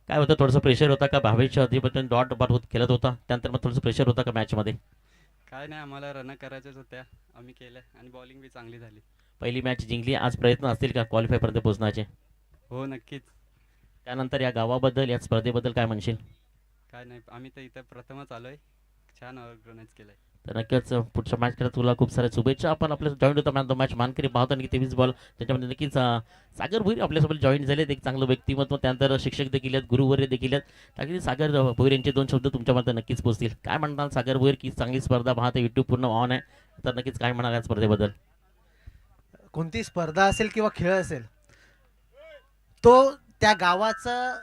काय होतं, थोडंसं प्रेशर होता का? भावेश अधिपती डॉट बॉट होत खेळत होता, त्यानंतर मग थोडंसं प्रेशर होता का मॅचमध्ये? काय नाही, आम्हाला रन करायच्याच होत्या. आम्ही केल्या आणि बॉलिंग बी चांगली झाली. पहिली मॅच जिंकली, आज प्रयत्न असतील का क्वालिफायपर्यंत पोहोचण्याचे? हो, नक्कीच. त्यानंतर या गावाबद्दल, या स्पर्धेबद्दल काय म्हणशील? काय नाही, आम्ही तर इथं प्रथमच आलोय. छान ऑर्गनाईज केलंय. तर नक्कीच पुढच्या मॅचकडे तुला खूप साऱ्या शुभेच्छा. आपण आपल्या जॉईन होता मॅच मॅच मानकरी पाहतो आणि 23 बॉल त्याच्यामध्ये नक्कीच सागर भोईर आपल्यासोबत जॉईन झालेत. एक चांगलं व्यक्तिमत्व, त्यानंतर शिक्षक देखील आहेत, गुरुवर्य देखील आहेत. त्यासाठी सागर भोईर यांचे दोन शब्द तुमच्यापर्यंत नक्कीच पोहोचतील. काय म्हणतात सागर भोईर, की चांगली स्पर्धा पाहता, युट्यूब पूर्ण ऑन आहे, तर नक्कीच काय म्हणाल या स्पर्धेबद्दल? कोणती स्पर्धा असेल किंवा खेळ असेल, तो त्या गावाचा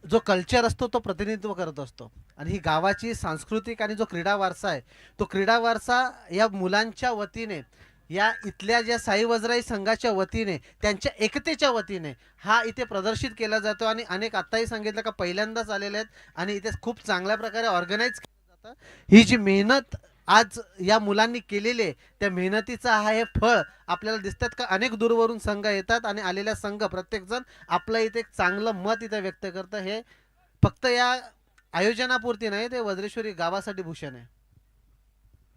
जो कल्चर असतो तो प्रतिनिधित्व करत असतो. आणि ही गावाची सांस्कृतिक आणि जो क्रीडा वारसा आहे, तो क्रीडा वारसा या मुलांच्या वतीने, या इथल्या ज्या साई वजराई संघाच्या वतीने, त्यांच्या एकतेच्या वतीने हा इथे प्रदर्शित केला जातो. आणि अनेक आत्ताही सांगितलं का पहिल्यांदाच आलेले आहेत आणि इथे खूप चांगल्या प्रकारे ऑर्गनाईज केलं जातं. ही जी मेहनत आज या मुलांनी केलेली आहे, त्या मेहनतीचं हा हे फळ आपल्याला दिसतात का? अनेक दूरवरून संघ येतात आणि आलेल्या संघ प्रत्येकजण आपलं इथे एक चांगलं मत इथे व्यक्त करतं. हे फक्त या आयोजनापुरती नाही, ते वज्रेश्वरी गावासाठी भूषण आहे.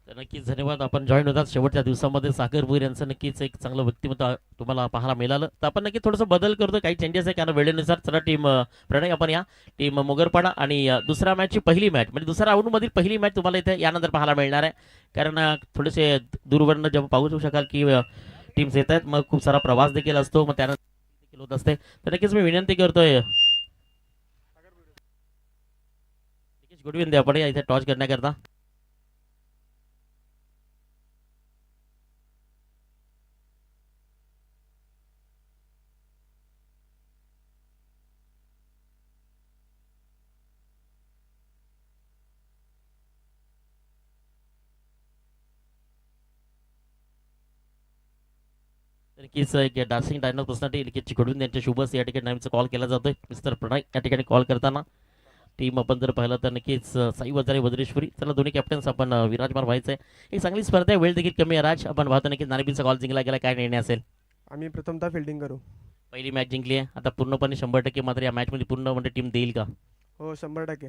तर नक्कीच धन्यवाद. आपण जॉईन होतात शेवटच्या दिवसामध्ये. सागर भोईर यांचं नक्कीच एक चांगलं व्यक्तिमत्व तुम्हाला पाहायला मिळालं. तर आपण नक्की थोडंसं बदल करतो, काही चेंजेस आहे कारण वेळेनुसार. चला टीम प्रणय, आपण या टीम मोगरपाडा आणि दुसऱ्या मॅचची पहिली मॅच म्हणजे दुसऱ्या राऊंडमधील पहिली मॅच तुम्हाला इथे यानंतर पाहायला मिळणार आहे. कारण थोडेसे दूरवरनं जेव्हा पाहू शकाल की टीम्स येत आहेत, मग खूप सारा प्रवास देखील असतो, मग त्यानंतर देखील होत असते. तर नक्कीच मी विनंती करतोय, निकेश गुडविन द्या आपण या इथे टॉच करण्याकरता. तर नक्कीच एक डान्सिंग डायनॉ पर्सनॅलिटी निकेश घडून यांच्या शुभस या ठिकाणी नावाचा कॉल केला जातोय. मिस्टर प्रणय या ठिकाणी कॉल करताना टीम आपण जर पाहिलं तर नक्कीच साई वजारे वज्रेश्वरी. चला दोन्ही कॅप्टन्स आपण विराजमान व्हायचं आहे. एक चांगली स्पर्धा आहे, वेळ देखील कमी आहे. राज, आपण पाहतो नक्कीच नाणेफेकचा कॉल जिंकला गेला, काय निर्णय असेल? आम्ही प्रथमतः फिल्डिंग करू. पहिली मॅच जिंकली आहे, आता पूर्णपणे 100% मात्र या मॅचमध्ये पूर्ण म्हणजे टीम देईल का? हो, 100%.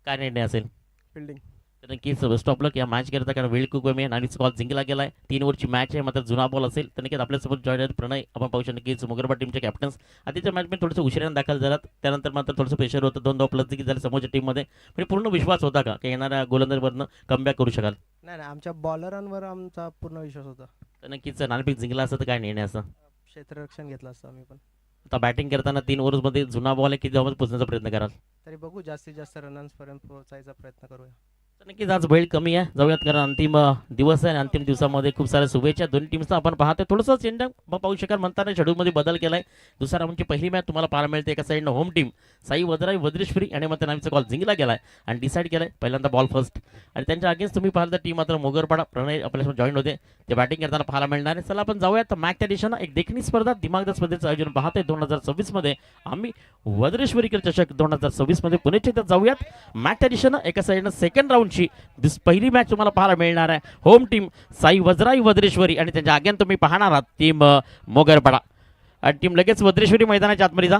काय निर्णय असेल? फिल्डिंग. तर नक्कीच बेस्ट ऑफ लक या मॅच करता, कारण वेळ खूप कमी आहे. नाणेफेकचा कॉल जिंकला गेला आहे, 3 ओव्हरची मॅच आहे, मात्र जुना बॉल असेल. तर नक्कीच आपल्यासोबत जॉईन आहेत प्रणय. आपण पाहू शकतो नक्कीच मोगरबा टीमचे कॅप्टन्स. आधीच्या मॅचमध्ये थोडंसं उशिराने दाखल झालात, त्यानंतर मात्र थोडंसं प्रेशर होतं, 2 धाव प्लस देखील झालं समोरच्या टीममध्ये. म्हणजे पूर्ण विश्वास होता का की येणाऱ्या गोलंदाजवरनं कमबॅक करू शकाल? नाही नाही, आमच्या बॉलरांवर आमचा पूर्ण विश्वास होता. तर नक्कीच नाणेफेक जिंकला असं तर काय निर्णय असं? क्षेत्ररक्षण घेतलं असतं आम्ही पण. आता बॅटिंग करताना 3 ओव्हर्समध्ये जुना बॉल आहे, किती धावांमध्ये पोहोचण्याचा प्रयत्न कराल? तरी बघू, जास्तीत जास्त रनर्सपर्यंत पोहोचायचा प्रयत्न करूया. तर नक्कीच आज वेळ कमी आहे, जाऊयात कारण अंतिम दिवस आहे आणि अंतिम दिवसामध्ये खूप साऱ्या शुभेच्छा दोन्ही टीम्सना. आपण पाहतोय थोडंसं चेंज मग पाहू शकाल म्हणताना शेड्यूलमध्ये बदल केलाय. दुसऱ्या राऊंडची पहिली मॅच तुम्हाला पाहायला मिळते. एका साईडनं होम टीम साई वजराई वज्रेश्वरी आणि मग त्या नावाचा कॉल जिंकला गेलाय आणि डिसाईड केलाय पहिल्यांदा बॉल फर्स्ट. आणि त्यांच्या अगेन्स्ट तुम्ही पाहिलं तर टीम मात्र मोगरपाडा प्रणय आपल्यासोबत जॉईन होते, ते बॅटिंग करताना पाहायला मिळणार आहे. चला आपण जाऊयात मॅच एडिशन. एक देखणी स्पर्धा दिमागदार स्पर्धेचं आयोजन पाहतोय 2026 मध्ये आम्ही. वज्रेश्वरी चषक 2026 मध्ये पुण्याच्या इथं जाऊयात. मॅच एडिशन एका साईडनं सेकंड राऊंडची पहिली मॅच तुम्हाला पाहायला मिळणार आहे. होम टीम साई वजराई वज्रेश्वरी आणि त्यांच्या आग्यान तुम्ही पाहणार आहात टीम मोगरपाडा. आणि टीम लगेच वज्रेश्वरी मैदानाच्या आतमध्ये जा.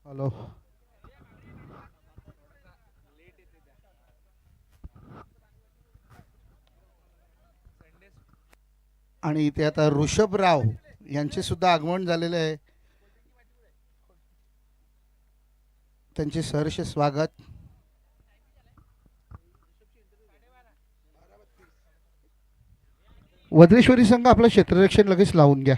हॅलो. आणि इथे आता ऋषभराव यांचे सुद्धा आगमन झालेले आहे. त्यांचे सहर्ष स्वागत. वज्रेश्वरी संघ आपलं क्षेत्ररक्षण लगेच लावून घ्या.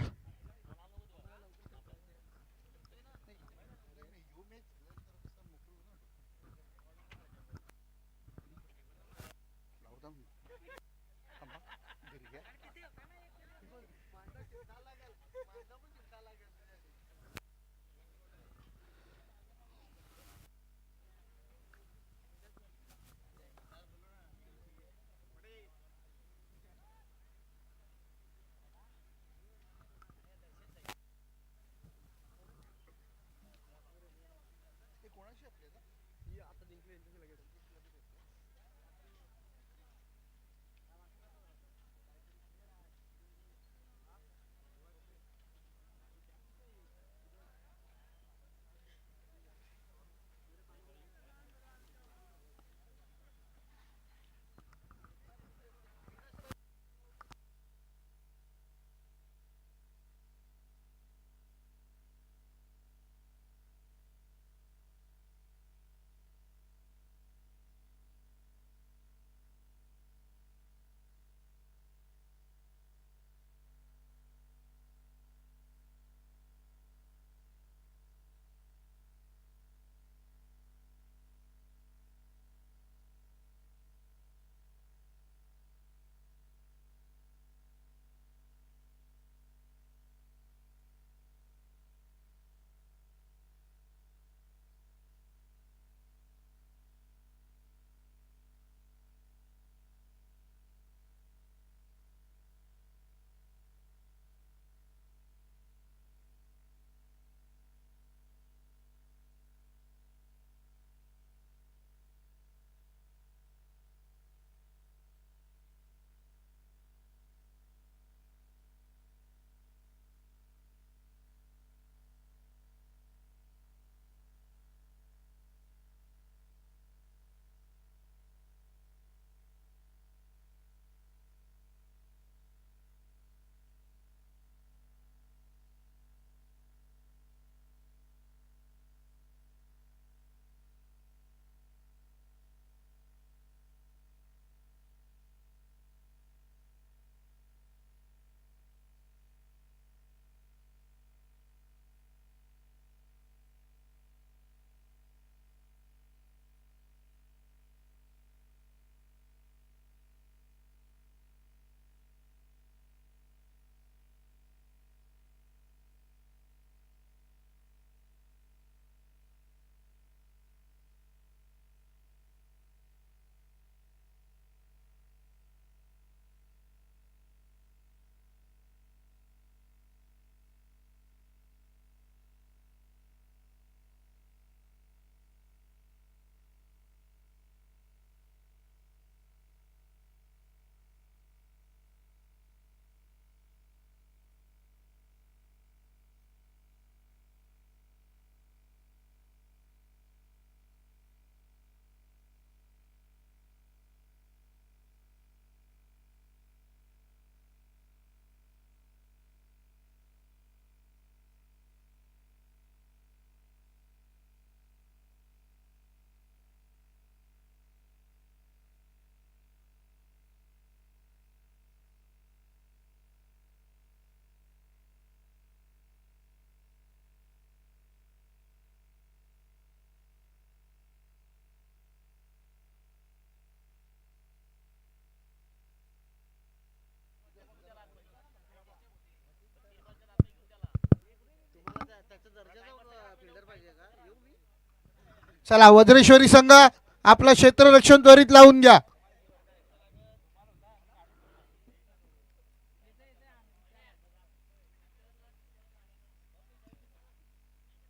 चला वज्रेश्वरी संघ आपलं क्षेत्ररक्षण त्वरित लावून घ्या.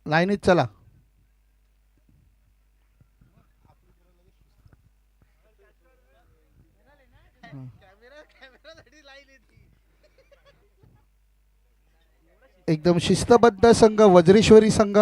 लाईनीत चला. एकदम शिस्तबद्ध संघ वज्रेश्वरी संघ.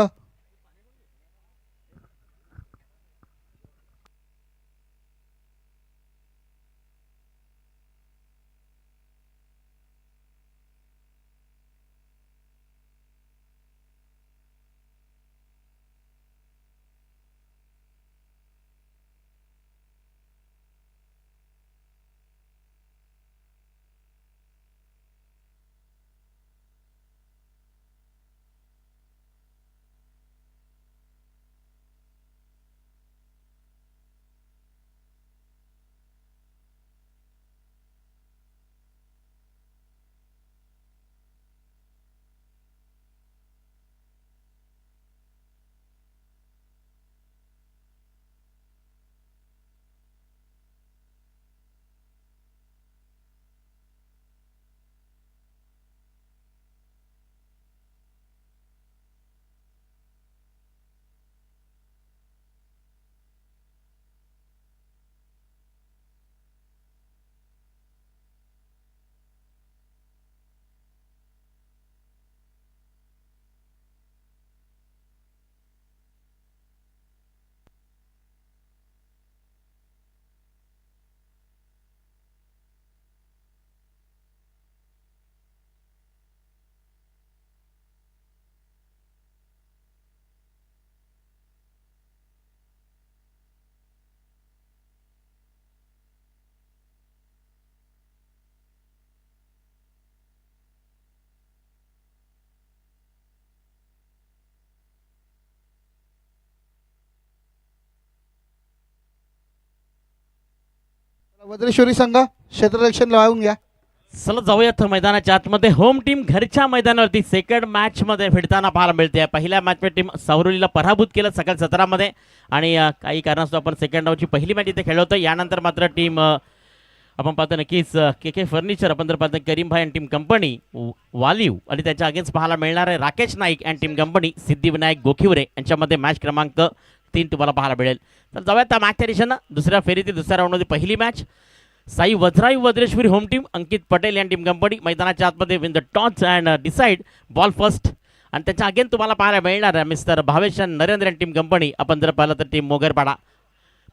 वज्रेश्वरी संघ क्षेत्ररक्षण लावून घ्या. चला जाऊयात मैदानाच्या आतमध्ये. होम टीम घरच्या मैदानावरती सेकंड मॅच मध्ये भिडताना पाहायला मिळते. पहिल्या मॅच मध्ये टीम सावरोलीला पराभूत केलं सकाळ 17 मध्ये आणि काही कारणास्तव आपण सेकंड राऊंडची पहिली मॅच इथे खेळलो होतो. यानंतर मात्र टीम आपण पाहतो नक्कीच के फर्निचर, आपण जर पाहतो करीम भाई अँड टीम कंपनी वालीव आणि त्याच्या अगेन्स्ट पाहायला मिळणार आहे Rakesh Naik and team company Siddhivinayak Gokhivare यांच्यामध्ये मॅच क्रमांक 3 तुम्हाला पाहायला मिळेल. तर जाऊयात त्या मॅचच्या दिशेनं. दुसऱ्या फेरीतील दुसऱ्या राऊंडमध्ये पहिली match Sai Vajrai Vajreshwari home team Ankit Patel या टीम कंपनी मैदानाच्या आतमध्ये win the toss and decide ball first आणि त्याच्या अगेन तुम्हाला पाहायला मिळणार आहे mister Bhavesh Narendra and team company. आपण जर पाहिलं तर टीम मोगरपाडा.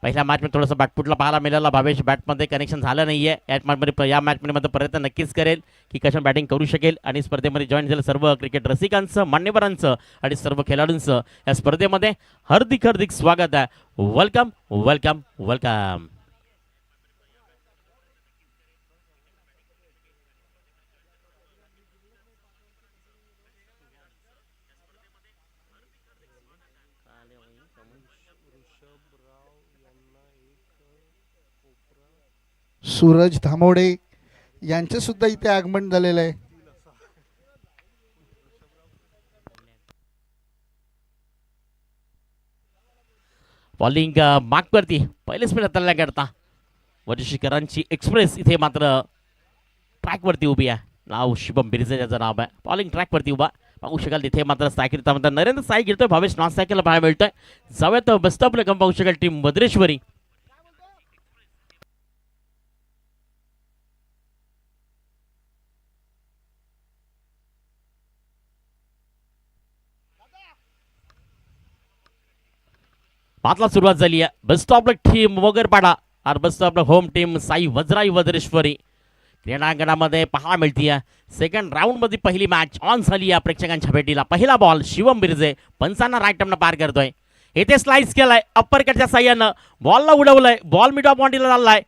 पहिल्या मॅचमध्ये थोडंसं बॅटफुटला पाहायला मिळालं. भावेश बॅटमध्ये कनेक्शन झालं नाही आहे. या मॅचमध्ये मात्र प्रयत्न नक्कीच करेल की कशा बॅटिंग करू शकेल आणि स्पर्धेमध्ये जॉईन झालं सर्व क्रिकेट रसिकांचं, मान्यवरांचं आणि सर्व खेळाडूंचं या स्पर्धेमध्ये हार्दिक हार्दिक स्वागत आहे. Welcome welcome welcome. Suraj Dhamode यांचे सुद्धा इथे आगमन झालेलं आहे. बॉलिंग मार्कवरती पहिलेच मिळत करता वरिष्ठकरांची एक्सप्रेस इथे मात्र ट्रॅकवरती उभी आहे. नाव शुभम बिरजे याचं नाव आहे. बॉलिंग ट्रॅकवरती उभा पाहू शकाल. तिथे मात्र सायकल नरेंद्र साई घेतोय. भावेश नॉन सायकलला पाहायला मिळतोय. जाऊयात बेस्ट ऑफ लक पाहू शकाल टीम वज्रेश्वरी. पाचला सुरुवात झाली आहे. Best of luck team Mogarpada और best of luck home team Sai Vajrai Vajreshwari क्रीडांगणामध्ये पाहायला मिळते. सेकंड राऊंड मध्ये पहिली मॅच ऑन झाली आहे प्रेक्षकांच्या भेटीला. पहिला बॉल शिवम बिरजे पंचांना राईट टर्मनं पार करतोय. येथे स्लाइस केलाय अप्पर कटच्या साह्यानं बॉलला उडवलंय. बॉल मिड ऑफ बाउंड्रीला चाललाय.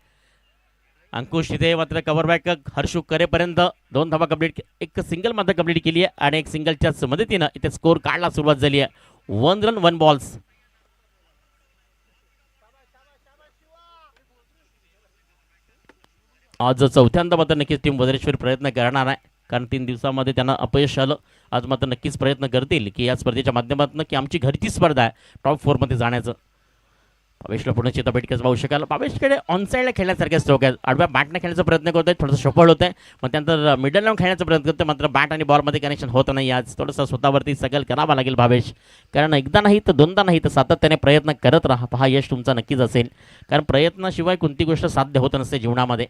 अंकुश इथे मात्र कव्हर बॅक हर्षू करेपर्यंत 2 धावा कंप्लीट, एक सिंगल मात्र कंप्लीट केली आहे आणि एक सिंगलच्याच मदतीनं इथे स्कोर काढला सुरुवात झाली आहे. 1 रन 1 बॉल्स. आज चौथ्यांदा मात्र नक्कीच टीम वज्रेश्वरी प्रयत्न करणार आहे कारण 3 दिवसामध्ये त्यांना अपयश आलं. आज मात्र नक्कीच प्रयत्न करतील की या स्पर्धेच्या माध्यमातून की आमची घरची स्पर्धा आहे टॉप 4 मध्ये जाण्याचं. भावेशला पुढे चित्रपटकेच पाहू शकाल. भावेशकडे ऑनसाईडला खेळण्यासारखे स्ट्रोक आहेत. आडव्या बॅटने खेळण्याचा प्रयत्न करतोय, थोडंसं सफळ होत आहे. मग त्यानंतर मिडल लावून खेळण्याचा प्रयत्न करतोय, मात्र बॅट आणि बॉलमध्ये कनेक्शन होत नाही. आज थोडंसं स्वतःवरती सगळ करावा लागेल भावेश, कारण एकदा नाही तर दोनदा नाही तर सातत्याने प्रयत्न करत राहा. पहा यश तुमचा नक्कीच असेल, कारण प्रयत्नाशिवाय कोणती गोष्ट साध्य होत नसते जीवनामध्ये.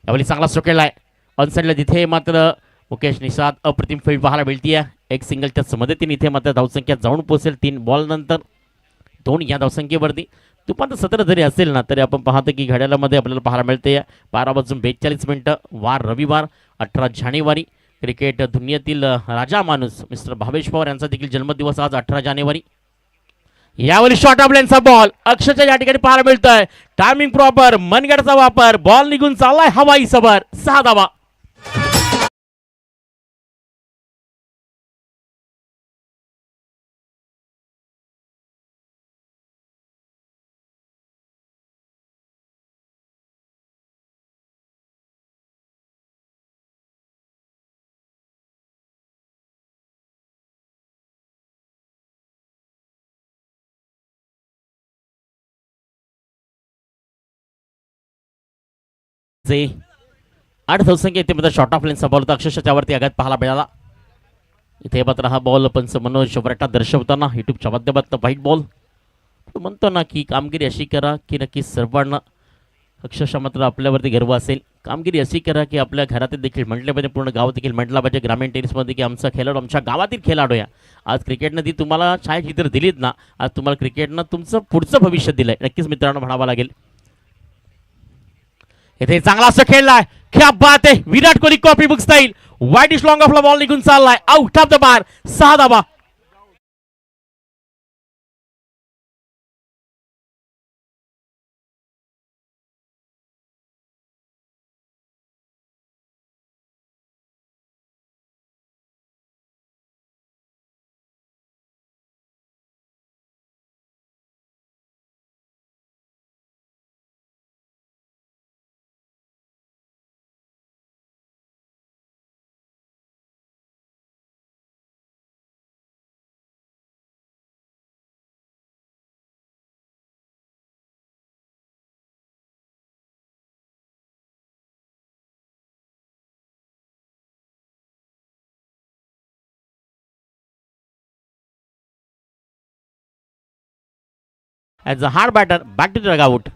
यावेळी चांगला स्ट्रोक केला आहे ऑनसाईडला, तिथे मात्र मुकेश निषाद अप्रतिम फील्ड पाहायला मिळते. एक सिंगलच्या मदतीने इथे मात्र धावसंख्या जाऊन पोहोचेल 3 बॉल नंतर 2 या धावसंख्येवरती. दुपार 17 जरी असेल ना तरी आपण पाहतो की घड्याळामध्ये आपल्याला पाहायला मिळते 12:42 वार रविवार 18 जानेवारी. क्रिकेट दुनियेतील राजा माणूस मिस्टर भावेश पवार यांचा देखील जन्मदिवस आज 18 जानेवारी. यावेळी शॉर्ट ऑफ लेनचा बॉल अक्षरशः या ठिकाणी पाहायला मिळतोय. टायमिंग प्रॉपर, मनगडचा वापर, बॉल निघून चाललाय हवाई सबर, 6 धावा. जे 8 धावसंख्या इथे मात्र शॉर्ट ऑफ लेनचा बॉल होता, अक्षरशः त्यावरती आघात पाहायला मिळाला. इथे मात्र हा बॉल पंच मनोज वरटा दर्शवताना युट्यूबच्या माध्यमातून व्हाईट बॉल म्हणतो ना की कामगिरी अशी करा की नक्की सर्वांना अक्षरशः मात्र आपल्यावरती गर्व असेल. कामगिरी अशी करा की आपल्या घरातील देखील म्हटले पाहिजे, पूर्ण गाव देखील म्हटलं पाहिजे ग्रामीण टेनिसमध्ये की आमचा खेळाडू आमच्या गावातील खेळाडू या. आज क्रिकेटनं ती तुम्हाला छायाचित्र दिलीत ना, आज तुम्हाला क्रिकेटनं तुमचं पुढचं भविष्य दिलंय, नक्कीच मित्रांनो म्हणावं लागेल. इथे चांगला असं खेळलाय, क्या बात आहे. Virat Kohli copy book style, वाईट इज लॉंग ऑफला बॉल निघून चाललाय, आउट ऑफ द बार, 6 धावा. As a hard batter, back to the dugout.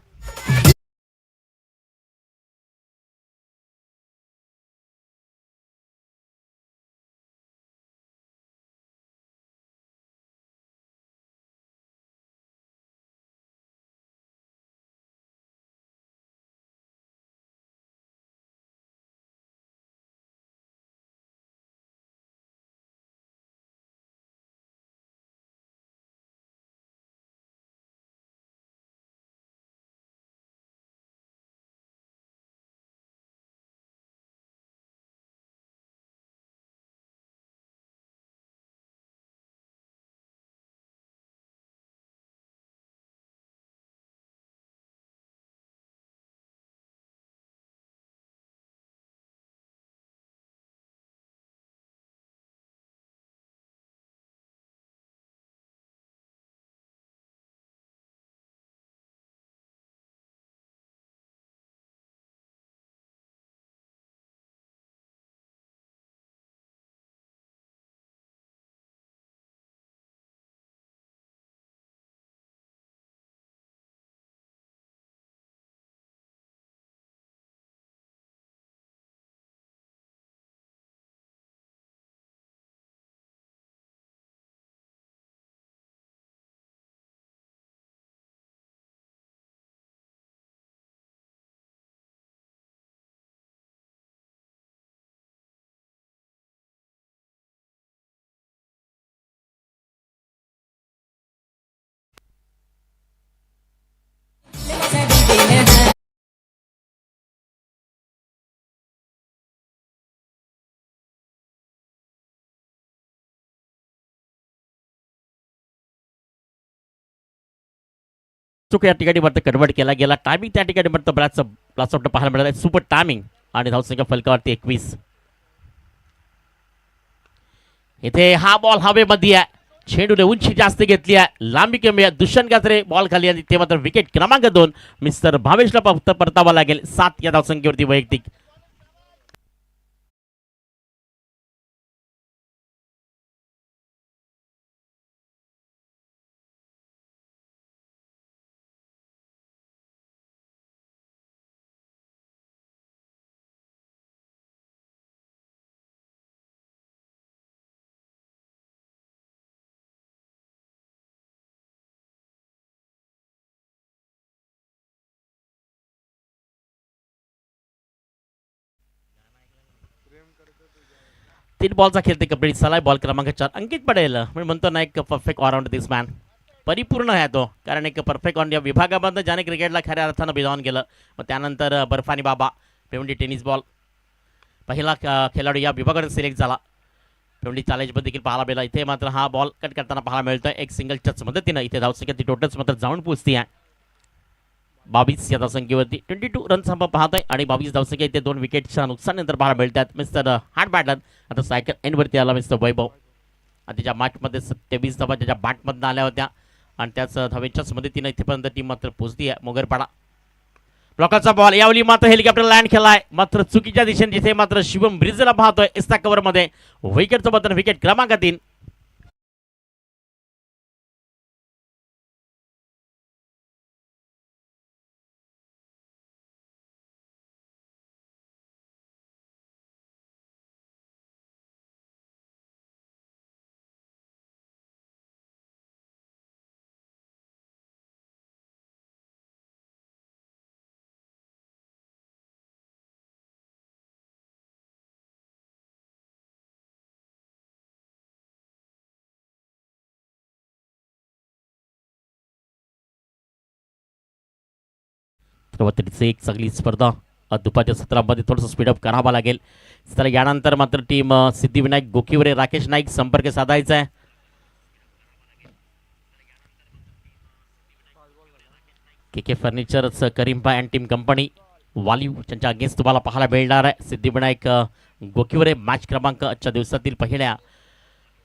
चूक या ठिकाणी मात्र कन्वर्ट केला गेला. टायमिंग त्या ठिकाणी मात्र ब्लास्ट आउट पाहायला मिळाला, सुपर टायमिंग आणि धावसंख्या फलकावरती 21. इथे हा बॉल हवेमध्ये आहे, चेंडूने उंची जास्त घेतली आहे, लांबी कमी आहे. दुष्यंत गात्रे बॉल खाली आणि ते मात्र विकेट क्रमांक 2 मिस्टर भावेशला फक्त परतावा लागेल 7 या धावसंख्येवरती वैयक्तिक. तीन बॉलचा खेळते कबड्डी सलाय बॉल क्रमांक 4 अंकित पडेल. मी म्हणतो ना एक परफेक्ट ऑलराऊंड दिस मॅन, परिपूर्ण आहे तो, कारण एक परफेक्ट ऑन या विभागामधनं ज्याने क्रिकेटला खऱ्या अर्थानं बिलॉन केलं. मग त्यानंतर बर्फानी बाबा पेवंडी टेनिस बॉल पहिला खेळाडू या विभागात सिलेक्ट झाला. पेवंडी चॅलेंजमध्ये देखील पाहायला मिळाला. इथे मात्र हा बॉल कट करताना पाहायला मिळतोय एक सिंगल टच मदतीनं. इथे धावसंख्या ती टोटल्स मात्र जाऊन पोहोचती आहे 22 या धावसंख्येवरती. 22 रन्स आपण पाहतोय आणि 22 धावसंख्या इथे 2 विकेटच्या नुकसानंतर पाहायला मिळतात. मिस्टर हार्ड बॅटर आता सायकल एंडवरती आला मिस्टर वैभव आणि त्याच्या मॅचमध्ये 27 धावा त्याच्या बॅटमधनं आल्या होत्या आणि त्याच धावेच्याच मदतीनं इथेपर्यंत टीम मात्र पोहोचती आहे. मोगरपाडा ब्लॉकरचा बॉल यावली मात्र हेलिकॉप्टर लँड केलाय मात्र चुकीच्या दिशेने. जिथे मात्र शिवम ब्रिजला पाहतोय इस्ता कव्हरमध्ये विकेटचं बटन विकेट क्रमांक 3. तेव्हा एक चांगली स्पर्धा दुपारच्या सत्रामध्ये थोडंसं स्पीडअप करावा लागेल. तर यानंतर मात्र टीम सिद्धिविनायक गोकीवरे राकेश नाईक संपर्क साधायचा आहे. के furnitures करीमबा and team company Waliv त्यांच्या अगेन्स्ट तुम्हाला पाहायला मिळणार आहे. सिद्धिविनायक गोकीवरे मॅच क्रमांक आजच्या दिवसातील पहिल्या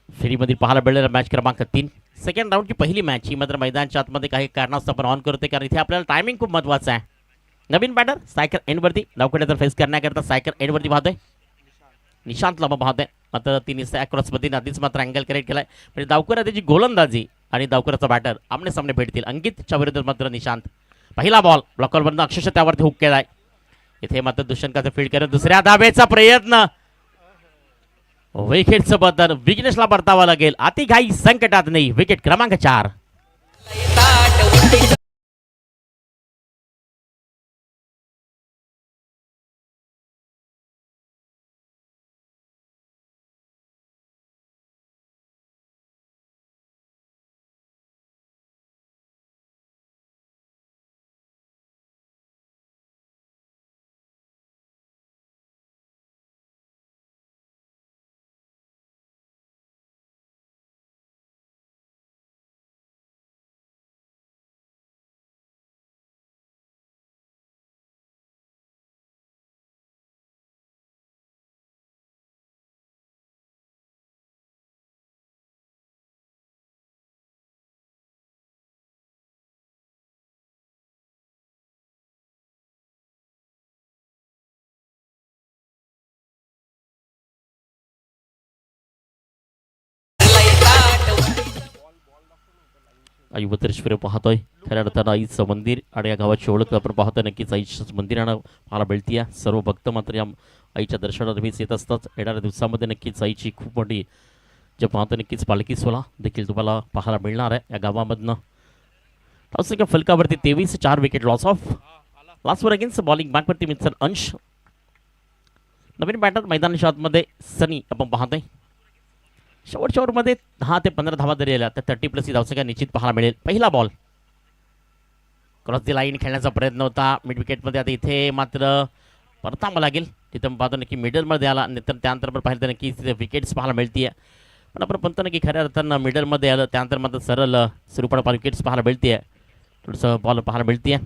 फेरीमधील पाहायला मिळणारा मॅच क्रमांक 3. सेकंड राऊंडची पहिली मॅच ही मात्र मैदानाच्या आतमध्ये काही कारणास्तव आपण ऑन करते, कारण इथे आपल्याला टायमिंग खूप महत्त्वाचं आहे. नवीन बॅटर सायकल एंडवरती धावकडे तर फेस करण्याकरता सायकल एंडवरती पाहतोय निशांत लांब पाहतोय. मात्र तिने अक्रॉस पद्धतीने आधीच मात्र अँगल क्रिएट केलाय. म्हणजे धावकऱ्या त्याची गोलंदाजी आणि धावकऱ्याचा बॅटर आमने सामने भेटतील. अंकितच्या विरुद्ध मात्र निशांत. पहिला बॉल ब्लॉकरवरनं अक्षरशः त्यावरती हुक केलाय. इथे मात्र दुष्यंतचं फील्ड करत दुसऱ्या धाब्याचा प्रयत्न विकेटचं बदल विघ्नेशला परतावा लागेल. अति घाई संकटात नाही. विकेट क्रमांक 4. युवतरेश्वर पाहतोय खऱ्या अर्थानं आईचं मंदिर आणि या गावाची ओळख आपण पाहतोय. नक्कीच आईचं मंदिरानं पाहायला मिळते. सर्व भक्त मात्र या आईच्या दर्शनाला नेहमीच येत असतात. येणाऱ्या दिवसामध्ये नक्कीच आईची खूप मोठी जे पाहतो नक्कीच पालखी सोहळा देखील तुम्हाला पाहायला मिळणार आहे या गावामधनं. धावसंख्या फलकावरती 23 4 विकेट लॉस ऑफ. लास्ट वर अगेन्स्ट बॉलिंग बॅकवरती मिस्टर अंश. नवीन बॅटर मैदानाच्या आतमध्ये सनी आपण पाहतोय. शेवटच्या ओव्हरमध्ये 10 ते 15 धावा जरी आल्या तर 30+ ही धावसंख्या निश्चित पाहायला मिळेल. पहिला बॉल क्रॉस दी लाईन खेळण्याचा प्रयत्न होता मिड विकेटमध्ये. आता इथे मात्र परतावा लागेल. तिथं पाहतो नक्की मिडलमध्ये आला नंतर त्यानंतर आपण पाहिलं तर नक्की तिथे विकेट्स पाहायला मिळते. पण आपण म्हणतो ना की खऱ्या अर्थानं मिडलमध्ये आलं त्यानंतर मात्र सरळ स्वरूपाला विकेट्स पाहायला मिळते. थोडंसं बॉल पाहायला मिळते.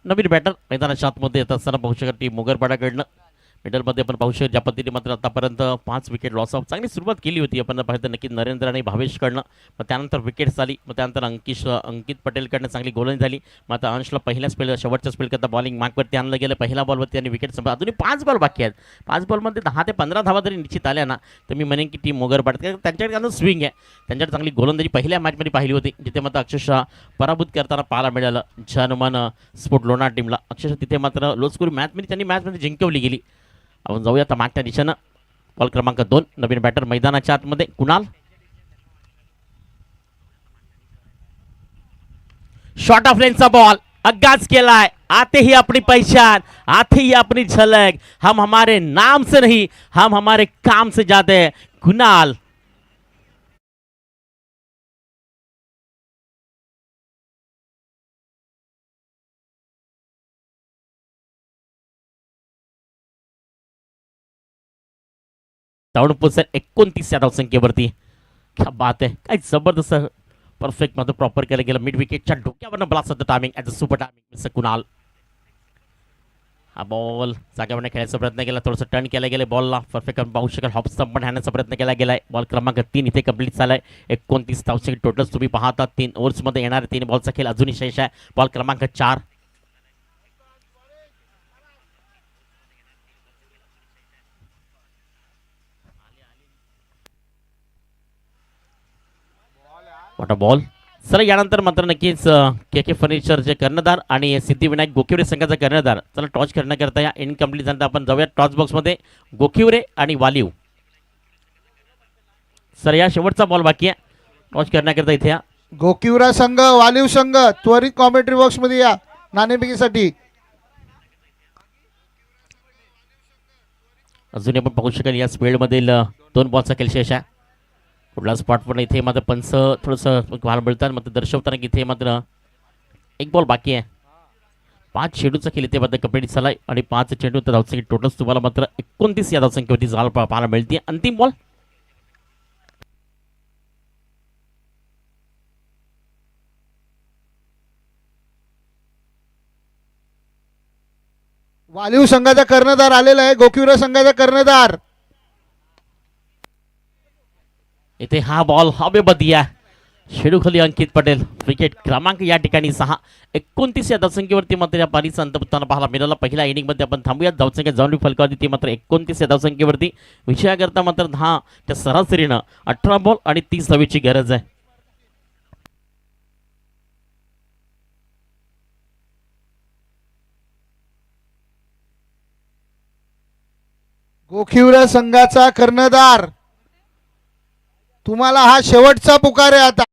नवीन बॅटर मैदानाच्या आतमध्ये येत असताना पाहू शकता टीम मोगरपाडाकडनं. मिडलमध्ये आपण पाहू शकतो ज्या पद्धतीने मात्र आतापर्यंत 5 विकेट लॉस ऑफ चांगली सुरुवात केली होती आपण पाहिलं नक्की नरेंद्र आणि भावेशकडनं. मग त्यानंतर विकेट्स आली, मग त्यानंतर अंकित पटेलकडनं चांगली गोलंदाजी झाली. मग आता अंशला पहिल्या स्पेल शेवटच्या स्पेल करता बॉलिंग मार्कवरती आणलं गेलं. पहिल्या बॉलवरती आणि विकेट संपला. अजूनही 5 बॉल बाकी आहेत. 5 बॉलमध्ये 10 ते 15 धावा जरी निश्चित आल्या ना तर मी म्हणेन की टीम मोगरपाड त्यांच्याकडे अजून स्विंग आहे. त्यांच्याकडे चांगली गोलंदाजी पहिल्या मॅचमध्ये पाहिली होती जिथे मात्र अक्षरशः पराभूत करताना पाहायला मिळालं जनमन स्पोर्ट लोणार टीमला. अक्षरशः तिथे मात्र लो स्कोर मॅचमध्ये त्यांनी मॅचमध्ये जिंकवली गेली. आपण जाऊया आता मागच्या दिशेनं. बॉल क्रमांक 2 नवीन बॅटर मैदानाच्या आतमध्ये कुणाल. शॉर्ट ऑफ लेनचा बॉल अग्गाच केलाय. आते ही अपनी पहचान, आते ही अपनी झलक. हम हमारे नाम से नहीं, हम हमारे काम से जाते हैं. कुणाल धावून पोहोचेल 29 या धावसंख्येवरती. क्या बात आहे, काय जबरदस्त परफेक्ट मात्र प्रॉपर केलं गेलं. मिड विकेटच्या डोक्यावरनं ब्लास्ट होतं timing as a super timing mister Kunal. हा बॉल जागेवरनं खेळायचा प्रयत्न केला, थोडंसं टर्न केलं गेलं बॉलला. परफेक्ट पाहू शकाल हॉप स्टंप पण हाणण्याचा प्रयत्न केला गेलाय. बॉल क्रमांक 3 इथे कंप्लीट झालाय. 29 धावसंख्या टोटल तुम्ही पाहता. 3 ओव्हर्समध्ये येणारे 3 बॉलचा खेळ अजूनही शेष आहे. बॉल क्रमांक 4 मोठा बॉल. चला यानंतर मात्र नक्कीच के के फर्निचरचे कर्णधार आणि सिद्धिविनायक गोखिवरे संघाचा कर्णधार. चला टॉच करण्याकरता या इनकम्प्लीट झालं आपण जाऊया टॉच बॉक्समध्ये. गोखिवरे आणि वालिव. सर या शेवटचा बॉल बाकी आहे टॉच करण्याकरता इथे या. गोकिवरा संघ वालिव संघ त्वरित कॉमेंट्री बॉक्स मध्ये या नाणेफेकीसाठी. अजूनही आपण पाहू शकाल या स्पीडमधील 2 बॉलचा खेळ शेष आहे. कुठला स्पॉट पण इथे मात्र पंच थोडंसं व्हायला मिळतात मात्र दर्शवताना की इथे मात्र 1 बॉल बाकी आहे. 5 चेंडूचा खेळ इथे मात्र कंप्लीट झाला आहे आणि 5 चेंडू तर धावसंख्या टोटल तुम्हाला मात्र 29 या धावसंख्येवरती झाला पाहायला मिळते. अंतिम बॉल वालिव संघाचा कर्णधार आलेला आहे. गोकिवरा संघाचा कर्णधार इथे हा बॉल हवेमध्ये आहे. शेडूखाली अंकित पटेल. विकेट क्रमांक या ठिकाणी 6. 29 या धावसंख्येवरती मात्र या पारीचा अंत होताना पाहायला मिळाला. पहिल्या इनिंगमध्ये आपण थांबूयात. धावसंख्या जाऊन फलकावली ती मात्र 29 या धावसंख्येवरती. विषयाकरता मात्र 10 च्या सरासरीनं 18 बॉल आणि 30 धावेची गरज आहे. गोकिवरा संघाचा कर्णधार तुम्हाला हा शेवटचा पुकार आहे आता.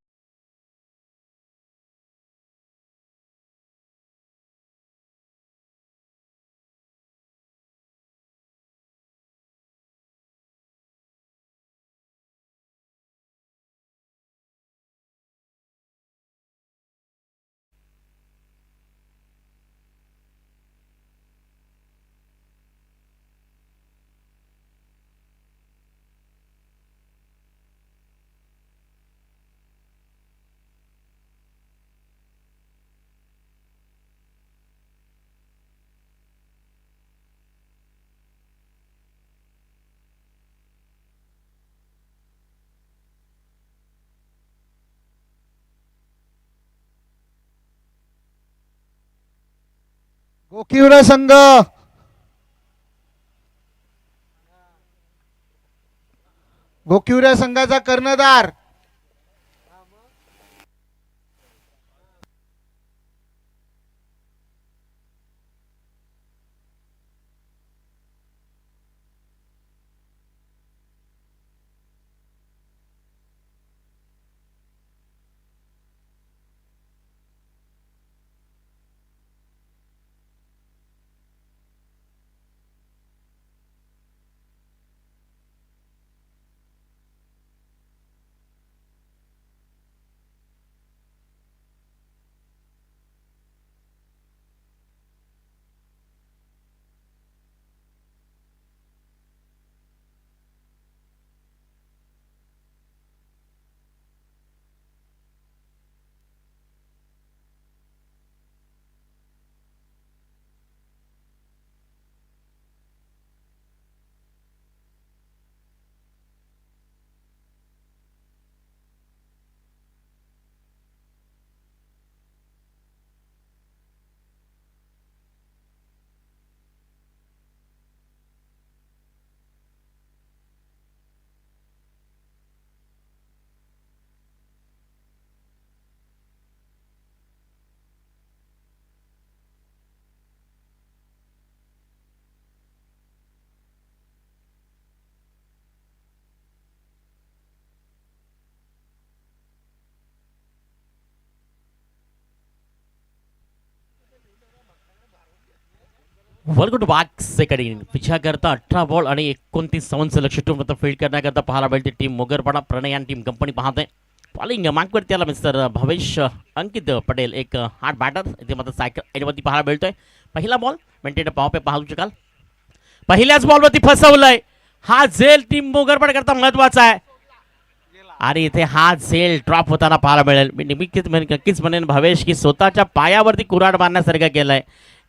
गोकिवरा संघ गोकिवरा संघाचा कर्णधार वरगुड सेकडे पिछा करता 18 बॉल आणि 29 धावांचं लक्ष ठेवून फील्ड करण्याकरता पाहायला मिळते टीम मोगरपाडा प्रणय आणि टीम कंपनी पाहते बॉलिंग मागवरती आला मिस्टर भवेश अंकित पटेल एक हार्ड बॅटर इथे मात्र सायकल एडवरती पाहायला मिळतोय पहिला बॉल मेंटेन पाहू पाहू शकाल पहिल्याच बॉलवरती फसवलंय हा झेल टीम मोगरपाडा करता महत्वाचा आहे आणि इथे हा झेल ड्रॉप होताना पाहायला मिळेल मी नक्कीच म्हणेन भवेश की स्वतःच्या पायावरती कुऱ्हाड मारण्यासारखं केलंय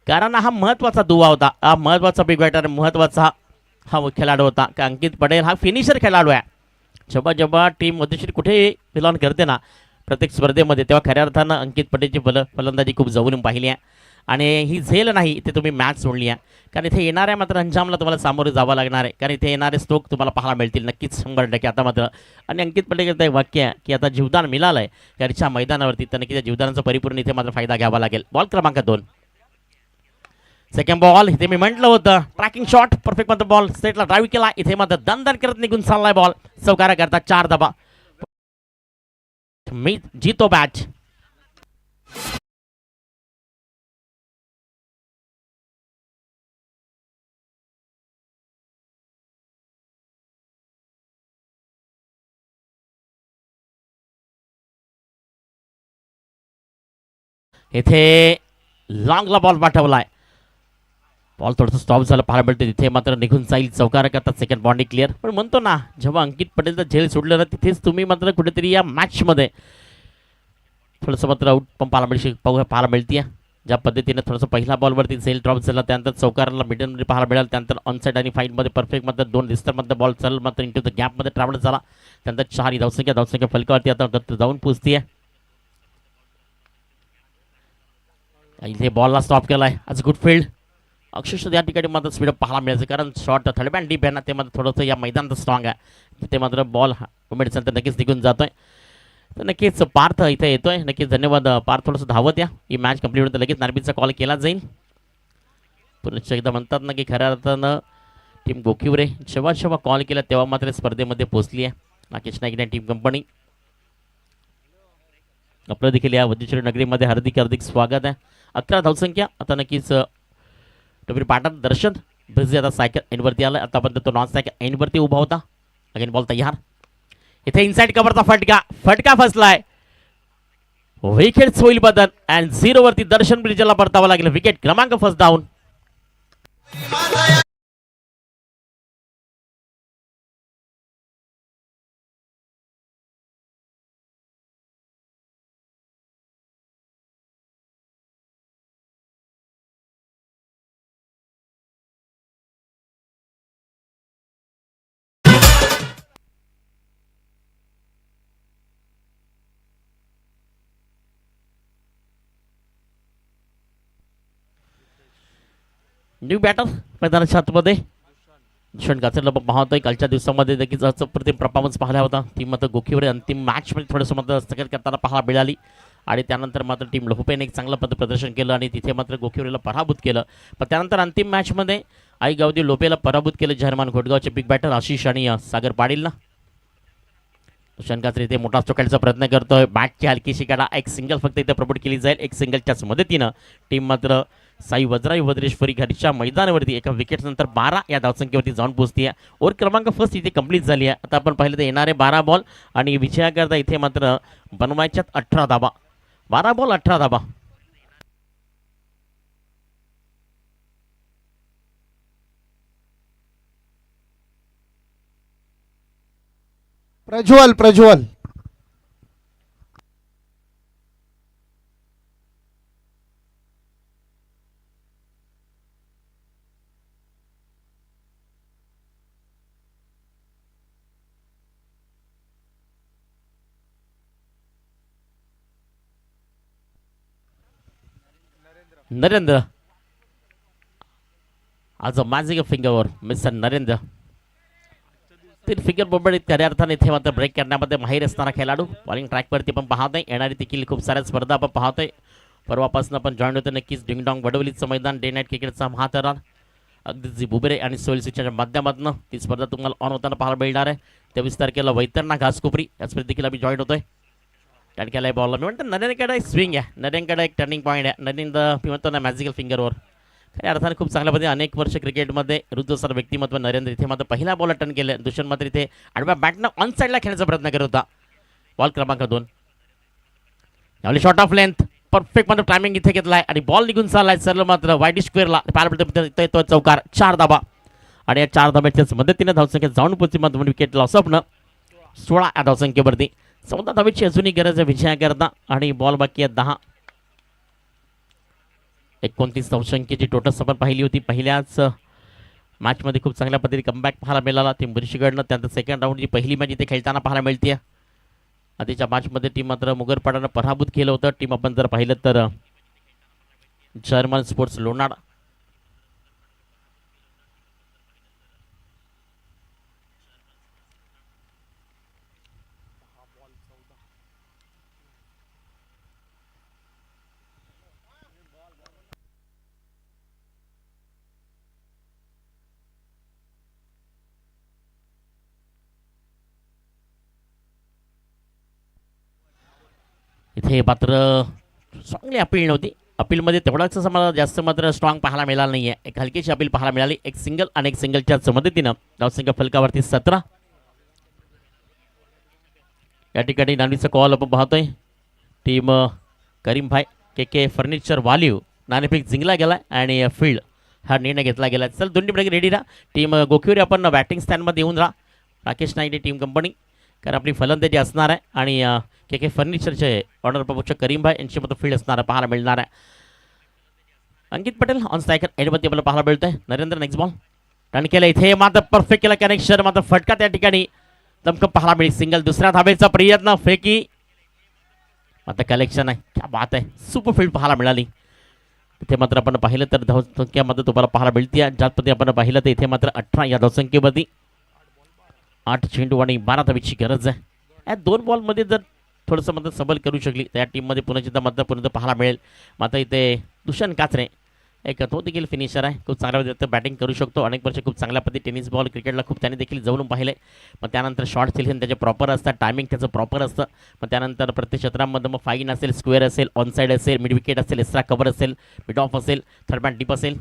कारण हा महत्त्वाचा दुवा होता हा महत्त्वाचा बिग बॅटर महत्त्वाचा हा खेळाडू होता का अंकित पटेल हा फिनिशर खेळाडू आहे जेव्हा जेव्हा टीम मध्येशी कुठे फिलॉन करते ना प्रत्येक स्पर्धेमध्ये तेव्हा खऱ्या अर्थानं अंकित पटेलची फलंदाजी खूप जवळून पाहिली आहे आणि ही झेल नाही इथे तुम्ही मॅच सोडली आहे कारण इथे येणाऱ्या मात्र अंजामला तुम्हाला सामोरे जावं लागणार आहे कारण इथे येणारे स्ट्रोक तुम्हाला पाहायला मिळतील नक्कीच 100% आता मात्र आणि अंकित पटेलचं एक वाक्य आहे की आता जीवदान मिळालं आहे घरच्या मैदानावरती तर नक्की त्या जीवदानाचा परिपूर्ण इथे मात्र फायदा घ्यावा लागेल बॉल क्रमांक 2 सेकंड बॉल इथे मी म्हटलं होतं ट्रॅकिंग शॉट परफेक्ट मात्र बॉल स्टेटला ड्राईव्ह केला इथे मात्र दणदण करत निघून चाललाय बॉल चौकारा करता 4 धावा मी जीतो मॅच इथे लॉंगला बॉल पाठवलाय बॉल थोडंसं स्टॉप झालं पाहायला मिळतं तिथे मात्र निघून जाईल चौकार करतात सेकंड बॉन्डी क्लिअर पण म्हणतो ना जेव्हा अंकित पटेलचं झेल सोडलं ना तिथेच तुम्ही मात्र कुठेतरी या मॅचमध्ये थोडंसं मात्र आऊट पण पाहायला मिळते ज्या पद्धतीने थोडंसं पहिल्या बॉलवरती झेल ड्रॉप झाला त्यानंतर चौकाराला मिडलमध्ये पाहायला मिळालं त्यानंतर ऑनसाईड आणि फाईटमध्ये परफेक्ट मात्र 2 डिस्टर्बमध्ये बॉल चल मात्र इंटू द गॅपमध्ये ट्रॅव्हल झाला त्यानंतर 4 धावसंख्या फलकावरती आता जाऊन पोचते इथे बॉलला स्टॉप केलाय आज गुड फील्ड अक्षरशः या ठिकाणी मात्र स्पीडअप पाहायला मिळायचं कारण शॉर्ट थर्ड डीप आहे ना ते मात्र थोडंसं या मैदानात स्ट्रॉंग आहे ते मात्र बॉल उमेडचं तर नक्कीच निघून जातोय तर नक्कीच पार्थ इथे येतोय नक्कीच धन्यवाद पार्थ थोडंसं धावत या ही मॅच कंप्लीट होतं लगेच नार्बीचा कॉल केला जाईल पुन्हा एकदा म्हणतात ना की खऱ्या अर्थानं टीम गोखिवरे जेव्हा कॉल केला तेव्हा मात्र स्पर्धेमध्ये पोहोचली आहे राकेश नाईक टीम कंपनी आपलं देखील या वज्रेश्वरी नगरीमध्ये हार्दिक स्वागत आहे 11 धावसंख्या आता नक्कीच टोपी पाटण दर्शन ब्रिझी आता सायकल एंडवरती आला आतापर्यंत तो नॉन सायकल एंडवरती उभा होता अगेन बॉल तयार इथे इनसाइड कव्हरचा फटका फसलाय विकेट होईल बदल अँड 0 वरती दर्शन ब्रिजला परतावा लागेल विकेट क्रमांक फर्स्ट डाऊन न्यू बॅटर मैदानाच्या आतमध्ये दुष्यंत गाचरला पाहतोय कालच्या दिवसामध्ये नक्कीच अप्रतिम परफॉर्मन्स पाहिला होता टीम मात्र गोखिवरे अंतिम मॅचमध्ये थोडंसं मात्र स्थगित करताना पाहायला मिळाली आणि त्यानंतर मात्र टीम लोहपेने एक चांगलं प्रदर्शन केलं आणि तिथे मात्र गोखिवरेला पराभूत केलं पण त्यानंतर अंतिम मॅचमध्ये आई गावदी लोपेला पराभूत केलं जर्मन घोटगावचे बिग बॅटर आशिष आणि सागर पाटीलला दुष्यंत गाचर इथे मोठा चोकायचा प्रयत्न करतोय बॅटची हलकीशी काढा एक सिंगल फक्त इथे प्रमोट केली जाईल एक सिंगलच्याच मदतीनं टीम मात्र साई वज्राई वज्रेश्वरी घरच्या मैदानावरती एका विकेट नंतर 12 या धावसंख्येवरती जाऊन पोहोचते ओव्हर क्रमांक फर्स्ट इथे कंप्लीट झाली आहे आता आपण पाहिलं तर येणारे 12 बॉल आणि विजयाकरता इथे मात्र बनवायच्यात 18 धाबा 12 बॉल 18 धाबा प्रज्वल नरेंद्र आज मॅजिक फिंगरवर मिस्टर नरेंद्र 3 फिंगर मुंबईत खऱ्या अर्थाने इथे मात्र ब्रेक करण्यामध्ये माहीर असणारा खेळाडू बॉलिंग ट्रॅकवरती पण पाहतोय येणारी देखील खूप साऱ्या स्पर्धा आपण पाहतोय परवापासून आपण जॉईन होतो नक्कीच डिंगडॉंग वडवलीचं मैदान डे नाईट क्रिकेटचा महातरार अगदी जी बुबरे आणि सोयल स्विचच्या माध्यमातून ती स्पर्धा तुम्हाला ऑन होताना पाहायला मिळणार आहे 23 तारखेला वैतरणा घासकोपरी या स्पर्धेत देखील आम्ही जॉईन होतोय टणक्याला बॉलला मी म्हणतो नरेंद्रकडे एक स्विंग आहे नरेंद्रकडे एक टर्निंग पॉईंट आहे नरेंद्र मी म्हणतो ना मॅजिकल फिंगरवर खऱ्या अर्थाने खूप चांगल्या पद्धतीने अनेक वर्ष क्रिकेटमध्ये रुद्रसर व्यक्तिमत्व नरेंद्र इथे मात्र पहिला बॉल टर्न केले. दुष्यंत मात्र इथे आडव्या बॅटनं ऑन साईडला खेळण्याचा प्रयत्न करत होता. बॉल क्रमांक 2 यावेळी शॉर्ट ऑफ लेंथ परफेक्ट मात्र टायमिंग इथे घेतलाय आणि बॉल निघून चाललाय सरळ मात्र वाईड स्क्वेअरला. तो चौकार 4 धाबा आणि या 4 धाब्याच्याच मदतीने धावसंख्या जाऊन पोहोचली. मात्र विकेट लॉस ऑफ 16 या धावसंख्येवरती 14 धावेची अजूनही गरज आहे विजयाकरता आणि बॉल बाकी आहे 10. 29 धावसंख्येची टोटल आपण पाहिली होती. पहिल्याच मॅचमध्ये खूप चांगल्या पद्धतीने कमबॅक पाहायला मिळाला टीम बुरशीगडनं. त्यानंतर सेकंड राऊंडची पहिली मॅच इथे खेळताना पाहायला मिळते. आधीच्या मॅचमध्ये टीम मात्र मुगरपाडानं पराभूत केलं होतं. टीम आपण जर पाहिलं तर जर्मन स्पोर्ट्स लोणार. इथे मात्र चांगली अपील नव्हती. अपीलमध्ये तेवढाच असं मला जास्त मात्र स्ट्रॉंग पाहायला मिळालं नाही आहे. एक हलकीची अपील पाहायला मिळाली. एक सिंगल आणि एक सिंगलच्या मदतीनं धावसंख्या फलकावरती 17. या ठिकाणी नाणीचा कॉल आपण पाहतोय. टीम करीमभाई के फर्निचर वालीव नाणेफेक जिंकला गेला आणि फील्ड हा निर्णय घेतला गेला. चल दोन्ही टीम रेडी राहा. टीम गोखिवरी आपण बॅटिंग स्टँडमध्ये येऊन राहा. राकेश नाईक टीम कंपनी कारण आपली फलंदाजी असणार आहे आणि के फर्निचरचे ऑनर प्रमुख करीमभाई यांची मग फील्ड असणार आहे पाहायला मिळणार आहे. अंकित पटेल ऑन स्ट्रायकर एडमध्ये आपल्याला पाहायला मिळतोय. नरेंद्र नेक्स्ट बॉल रन केलं. इथे मात्र परफेक्ट केला कनेक्शन. मात्र फटका त्या ठिकाणी दमकम पाहायला मिळेल. सिंगल दुसऱ्या धाब्याचा प्रयत्न फेकी मात्र कलेक्शन आहे. क्या बात आहे. सुपर फील्ड पाहायला मिळाली. इथे मात्र आपण पाहिलं तर धावसंख्यामध्ये तुम्हाला पाहायला मिळते. ज्यात पद्धती आपण पाहिलं तर इथे मात्र 18 या धावसंख्येमध्ये 8 चेंडू आणि 12 धावेची गरज आहे. या 2 बॉलमध्ये जर थोडंसं मात्र सबल करू शकली तर या टीममध्ये पुन्हा चिंता मात्र पुन्हा पाहायला मिळेल. मात्र इथे दुष्यंत काचरे एक तो देखील फिनिशर आहे. खूप चांगल्या पद्धतीने बॅटिंग करू शकतो. अनेक वर्ष खूप चांगल्या पद्धती टेनिस बॉल क्रिकेटला खूप त्याने देखील जवळून पाहिले. मग त्यानंतर शॉर्ट सिलेक्शन त्याचे प्रॉपर असतात. टायमिंग त्याचं प्रॉपर असतं. मग त्यानंतर प्रत्येक क्षेत्रामध्ये मग फाईन असेल, स्क्वेअर असेल, ऑन साईड असेल, मिड विकेट असेल, एक्स्ट्रा कव्हर असेल, मिड ऑफ असेल, थर्ड मॅन डीप असेल.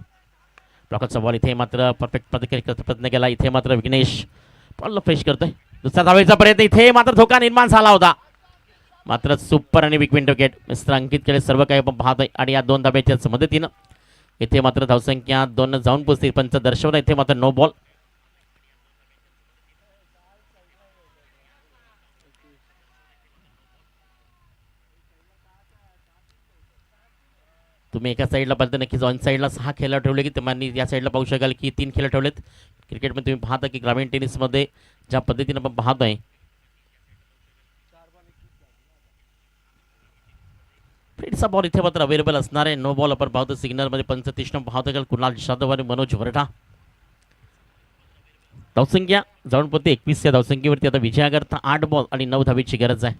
ब्लॉकरचा बॉल इथे मात्र परफेक्ट पद्धतीने प्रयत्न केला. इथे मात्र विघ्नेश बॉलला फ्रेश करतोय. दुसऱ्या धावेचा प्रयत्न. इथे मात्र धोका निर्माण झाला होता. मात्र सुपर आणि बिग विकेट मिस्टर अंकित केले सर्व काही आपण पाहतोय आणि या 2 धाब्याच्या मदतीनं इथे मात्र धावसंख्या 2 जाऊन पोचते. पंच दर्शवलं. इथे मात्र नो बॉल. तुम्ही एका साईडला पाहिलं तर नक्कीच ऑन साईडला 6 खेळाडू ठेवले की तुम्हाला या साईडला पाहू शकाल की 3 खेळाडू ठेवलेत. क्रिकेटमध्ये तुम्ही पाहता की ग्रामीण टेनिसमध्ये ज्या पद्धतीनं आपण पाहतोय फ्रीडचा बॉल इथे मात्र अवेलेबल असणार आहे. नो बॉल आपण पाहतो. सिग्नलमध्ये 35 पाहतो का कुणाल जाधव आणि मनोज वरठा. धावसंख्या जाऊन पोहोचते 21 या धावसंख्येवरती. आता विजयाकरता 8 बॉल आणि 9 धावेची गरज आहे.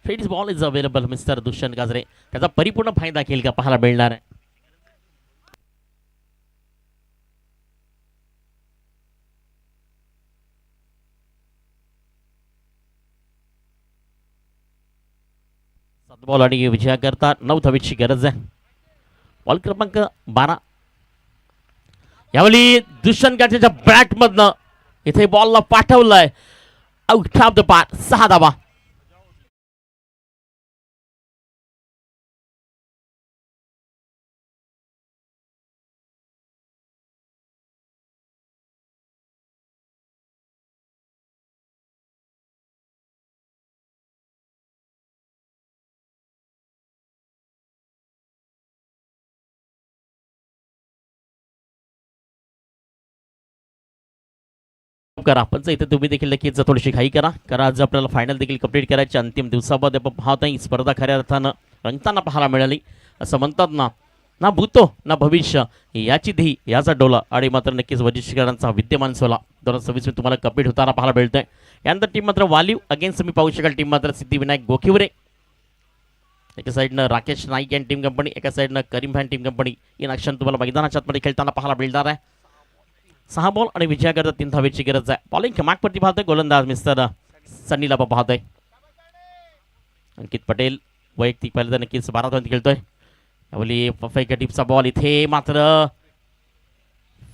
फ्रीड्स ball is available mister Dushyant Kajare. त्याचा परिपूर्ण फायदा घेईल का पाहायला मिळणार आहे. बॉल आणि विजयाकरता 9 धावेची गरज आहे. बॉल क्रमांक 12 यावेळी दुष्यंत काचरेच्या बॅटमधनं इथे बॉलला पाठवलंय. आउट ऑफ द पार 6 धावा. करा पण इथे तुम्ही देखील नक्कीच थोडीशी घाई करा आज आपल्याला फायनल देखील कंप्लीट करायची. अंतिम दिवसामध्ये आपण पाहत नाही स्पर्धा खऱ्या अर्थानं रंगताना पाहायला मिळाली. असं म्हणतात ना भूतो ना भविष्य याची धी याचा डोला आणि मात्र नक्कीच वजिष्करांचा विद्यमान सोला 2026 में तुम्हाला कंप्लीट होताना पाहायला मिळतंय. यानंतर टीम मात्र वालीव अगेन्स्ट तुम्ही पाहू शकाल. टीम मात्र सिद्धिविनायक गोखिवरे एका साईडनं Rakesh Naik and team company, एका साईडनं करीम भाई टीम कंपनी. इन ॲक्शन तुम्हाला मैदानाच्या आतमध्ये खेळताना पाहायला मिळणार आहे. 6 बॉल आणि विजयाकरता 3 धावेची गरज आहे. बॉलिंग मागपट्टी पाहतोय गोलंदाज मिस्टर सन्नीला पाहतोय. अंकित पटेल वैयक्तिक पहिल्यांदा नक्कीच 12 धावांनी खेळतोय. यावेळी परफेक्ट टिपचा बॉल इथे मात्र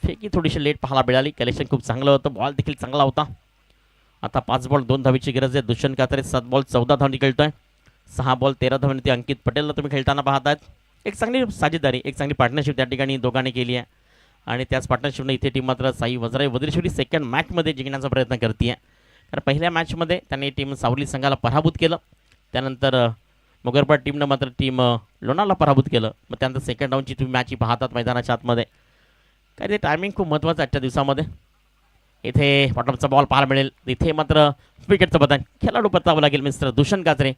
फेकी थोडीशी लेट पाहायला मिळाली. कलेक्शन खूप चांगलं होतं, बॉल देखील चांगला होता. आता 5 बॉल 2 धावेची गरज आहे. दुष्यंत कात्रे 7 बॉल 14 धावांनी खेळतोय. 6 बॉल 13 धावांनी अंकित पटेलला तुम्ही खेळताना पाहतायत. एक चांगली साझेदारी, एक चांगली पार्टनरशिप त्या ठिकाणी दोघांनी केली आहे आणि त्याच पार्टनरशिपने इथे टीम मात्र साई वजराई वज्रेश्वरी सेकंड मॅचमध्ये जिंकण्याचा प्रयत्न करते. कारण पहिल्या मॅचमध्ये त्यांनी टीम सावली संघाला पराभूत केलं, त्यानंतर मुगरपाड टीमनं मात्र टीम लोणाला पराभूत केलं. मग त्यानंतर सेकंड राऊंडची तुम्ही मॅच पाहतात मैदानाच्या आतमध्ये. काय ते टायमिंग खूप महत्त्वाचं आजच्या दिवसामध्ये. इथे बॉटमचा बॉल पाहायला मिळेल, इथे मात्र विकेटचं बदल खेळाडू परतावं लागेल मिस्टर दुष्यंत कात्रे.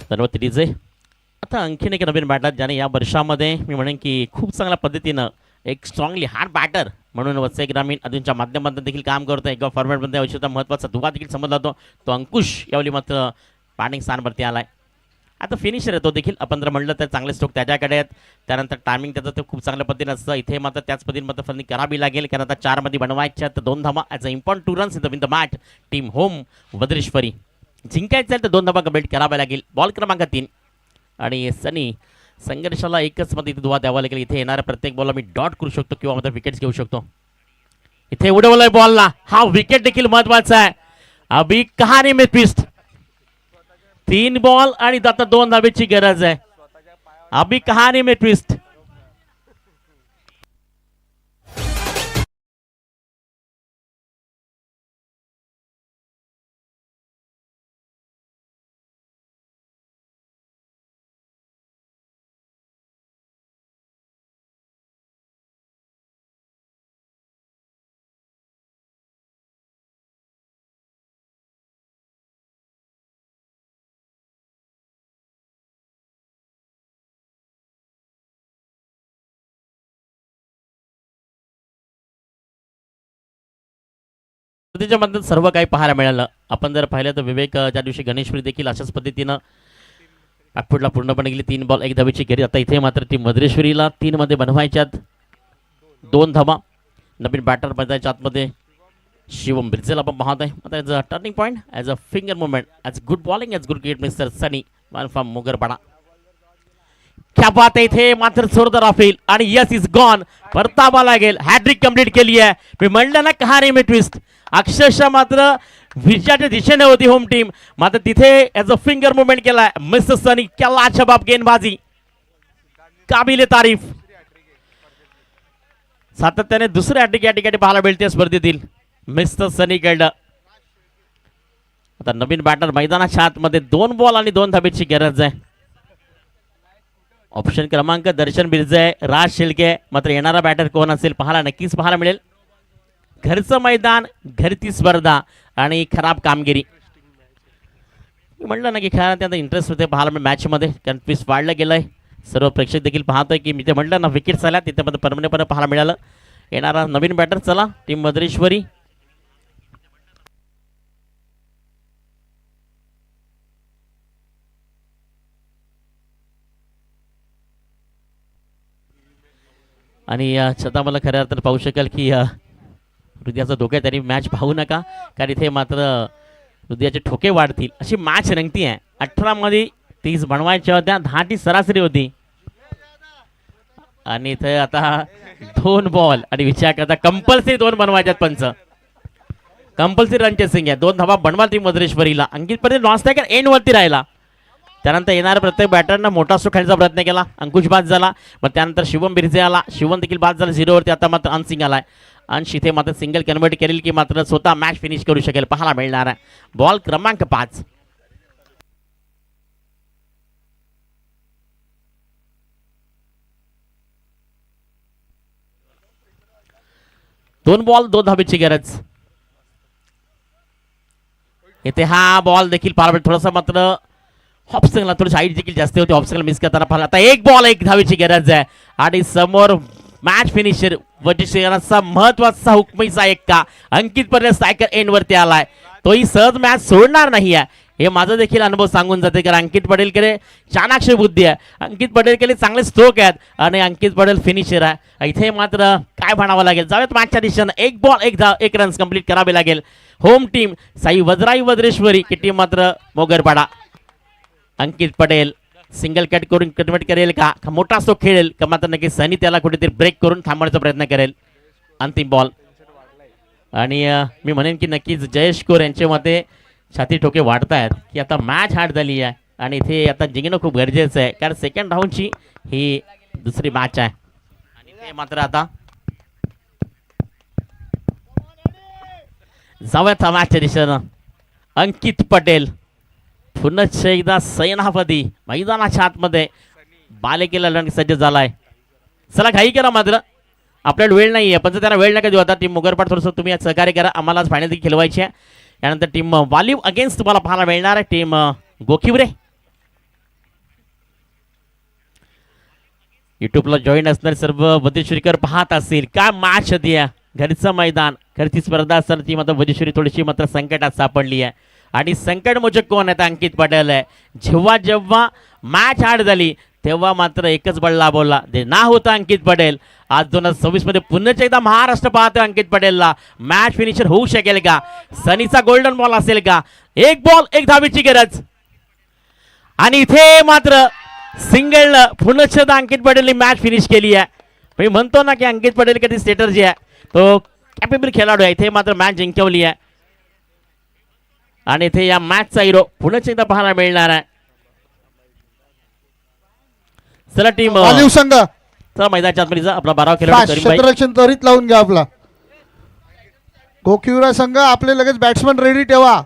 धन्यवाद डीजे. आता आणखीन एक नवीन बॅटर ज्याने या वर्षामध्ये मी म्हणेन की खूप चांगल्या पद्धतीनं एक स्ट्रॉंगली हार्ड बॅटर म्हणून वसई ग्रामीण अजूनच्या माध्यमातून देखील काम करतो. एका फॉर्मॅटमध्ये औषधा महत्त्वाचा दुवा देखील समजला जातो. तो अंकुश यावेळी मात्र बॅटिंग स्थानवरती आलाय. आता फिनिशर आहे तो देखील. आपण जर म्हणलं तर चांगले स्ट्रोक त्याच्याकडे आहेत. त्यानंतर टायमिंग त्याचं ते खूप चांगल्या पद्धतीने असतं. इथे मात्र त्याच पद्धतीने मात्र फलंदाजी करावी लागेल कारण आता 4 मध्ये बनवायच्या तर 2 धावा as a important 2 runs in the match. Team home Vajreshwari जिंकायचं आहे तर 2 धावा कंप्लीट कराव्या लागेल. बॉल क्रमांक 3 आणि सनी संघर्षाला एकच मध्ये इथे दुवा द्यावा लागेल. इथे येणाऱ्या प्रत्येक बॉलला मी डॉट करू शकतो किंवा मात्र विकेट्स घेऊ शकतो. इथे उडवलंय बॉलला, हा विकेट देखील महत्वाचा आहे. अभी कहाणी में ट्विस्ट. 3 बॉल आणि आता 2 धावेची गरज आहे. अभी कहाणी में ट्विस्ट. त्याच्या मधून सर्व काही पाहायला मिळालं. आपण जर पाहिलं तर विवेक ज्या दिवशी गणेशपुरी देखील अशाच पद्धतीनं बॅकफुटला पूर्णपणे गेली. 3 बॉल 1 धावेची गेली. आता इथे मात्र टीम वज्रेश्वरीला 3 मध्ये बनवायच्यात 2 धावा. नवीन बॅटर बनवायच्या आतमध्ये शिवम बिर्जेला आपण पाहत आहे. आता as a turning point, as a finger movement, as good bowling, as good cricket mister Sunny one from Mugarpada. क्या बात आहे. इथे मात्र जोरदार ऑफिल आणि यस इज गॉन. परतावा लागेल. हॅट्रिक कंप्लीट केली आहे. मी म्हणलं ना कहाणी में ट्विस्ट. अक्षरशः मात्र विजयाच्या दिशेने होती होम टीम, मात्र तिथे ॲज अ फिंगर मुवमेंट केलाय मिस्टर सनी. क्या लाजवाब गेंदबाजी, काबिले तारीफ. सातत्याने दुसऱ्या हॅट्रिक या ठिकाणी पाहायला मिळते स्पर्धेतील मिस्टर सनी कडं. आता नवीन बॅटर मैदानाच्या आतमध्ये 2 बॉल आणि 2 धावेची गरज आहे. ऑप्शन क्रमांक दर्शन बिर्जे, राज शेळके. मात्र येणारा बॅटर कोण असेल पाहायला नक्कीच पाहायला मिळेल. घरचं मैदान, घरची स्पर्धा आणि खराब कामगिरी. म्हणलं ना की खेळायला त्यांचा इंटरेस्ट होते पाहायला मॅचमध्ये, कारण ट्विस्ट वाढलं गेलंय. सर्व प्रेक्षक देखील पाहतोय की मी ते म्हटलं ना विकेट्स आल्या तिथे मध्ये परमनंटपणे पाहायला मिळालं. येणारा नवीन बॅटर चला टीम वज्रेश्वरी. आणि छता मला खऱ्या अर्थानं पाहू शकाल की हृदयाचा धोका. त्यांनी मॅच पाहू नका कारण इथे मात्र हृदयाचे ठोके वाढतील अशी मॅच रंगती आहे. 18 मध्ये 30 बनवायच्या होत्या, 10 ची सरासरी होती आणि इथे आता 2 बॉल आणि विचार करता कंपल्सरी 2 बनवायच्यात. पंच कंपल्सरी रन चेसिंग आहे. 2 धावा बनवा टीम वज्रेश्वरीला. अंकित पर्यंत लॉस नाही एंड वरती राहिला. त्यानंतर येणाऱ्या प्रत्येक बॅटरनं मोठा स्ट्रोक खेळण्याचा प्रयत्न केला. अंकुश बाद झाला. मग त्यानंतर शिवम बिर्जे आला. शिवम देखील बाद झाला 0 वरती. आता मात्र अनसिंग आलाय. अंश इथे मात्र सिंगल कन्वर्ट करेल की मात्र स्वतः मॅच फिनिश करू शकेल पाहायला मिळणार आहे. बॉल क्रमांक 5. दोन बॉल 2 धावेची गरज. इथे हा बॉल देखील पाहायला थोडासा मात्र हॉपसिंगला थोडीशी हाईट देखील जास्त होती. हॉपसिंगला मिस करताना पाहिला. आता 1 बॉल 1 धावेची गरज आहे आणि समोर मॅच फिनिशर वज्रेश्वरीचा महत्वाचा हुकमीचा 1 का. अंकित पर्यंत सायकर एंड वरती आलाय. तोही सहज मॅच सोडणार नाही आहे हे माझा देखील अनुभव सांगून जाते. कारण अंकित पटेलकडे चाणाक्ष बुद्धी आहे, अंकित पटेलकडे चांगले स्ट्रोक आहेत आणि अंकित पटेल फिनिशर आहे. इथे मात्र काय म्हणावं लागेल, जाऊयात मॅचच्या दिशेनं. एक बॉल एक रन्स कंप्लीट करावे लागेल. होम टीम साई वज्राई वज्रेश्वरी की टीम मात्र मोगरपाडा. अंकित पटेल सिंगल कट करून कन्वर्ट करेल का मोठा स्ट्रोक खेळेल का मात्र नक्की सनी त्याला कुठेतरी ब्रेक करून थांबवण्याचा प्रयत्न करेल. अंतिम बॉल आणि मी म्हणेन की नक्कीच जयेश कोर यांच्या मते छाती ठोके वाढत आहेत की आता मॅच हार्ड झाली आहे आणि इथे आता जिंकणं खूप गरजेचं आहे कारण सेकंड राऊंडची ही दुसरी मॅच आहे. आणि ते मात्र आता जाऊयात मॅचच्या दिशेनं. अंकित पटेल पुन्हा एकदा सेनापती मैदानाच्या आतमध्ये बालेकिल्ला लढण्यास सज्ज झालाय. चला घाई करा, मात्र आपल्याला वेळ नाही आहे पण त्याला वेळ नका देऊ. आता टीम मोगरपाड थोडंसं तुम्ही सहकार्य करा, आम्हाला फायनल देखील खेळवायची आहे. यानंतर टीम वालीव अगेन्स्ट तुम्हाला पाहायला मिळणार आहे टीम गोखिवरे. युट्यूबला जॉईन असणारे सर्व वदेश्वरीकर पाहत असतील काय मॅच होती आहे. घरचं मैदान घरची स्पर्धा असताना ती मात्र वदेश्वरी थोडीशी मात्र संकटात सापडली आहे आणि संकट मोचक कोण आहे अंकित पटेल आहे. जेव्हा जेव्हा मॅच हार्ड झाली तेव्हा मात्र एकच बळ लाभवला ते ना होता अंकित पटेल. आज 2026 मध्ये पुन्हा एकदा महाराष्ट्र पाहतोय अंकित पटेलला. मॅच फिनिशर होऊ शकेल का, सनीचा गोल्डन बॉल असेल का. एक बॉल एक धावेची गरज आणि इथे मात्र सिंगल पुन्हा एकदा अंकित पटेलने मॅच फिनिश केली आहे. मी म्हणतो ना की अंकित पटेल कधी स्ट्रॅटर्जी आहे, तो कॅपेबल खेळाडू आहे. इथे मात्र मॅच जिंकवली आहे आणि इथे या मॅचचा हिरो पुन्हा एकदा पाहायला मिळणार आहे. चला टीम वालीव संघ चला मैदानाच्या आतमध्ये आपला 12 खेळाडू करीमभाई. क्षेत्ररक्षण त्वरित लावून घ्या आपला. गोखिवरा संघ आपले लगेच बॅट्समन रेडी ठेवा.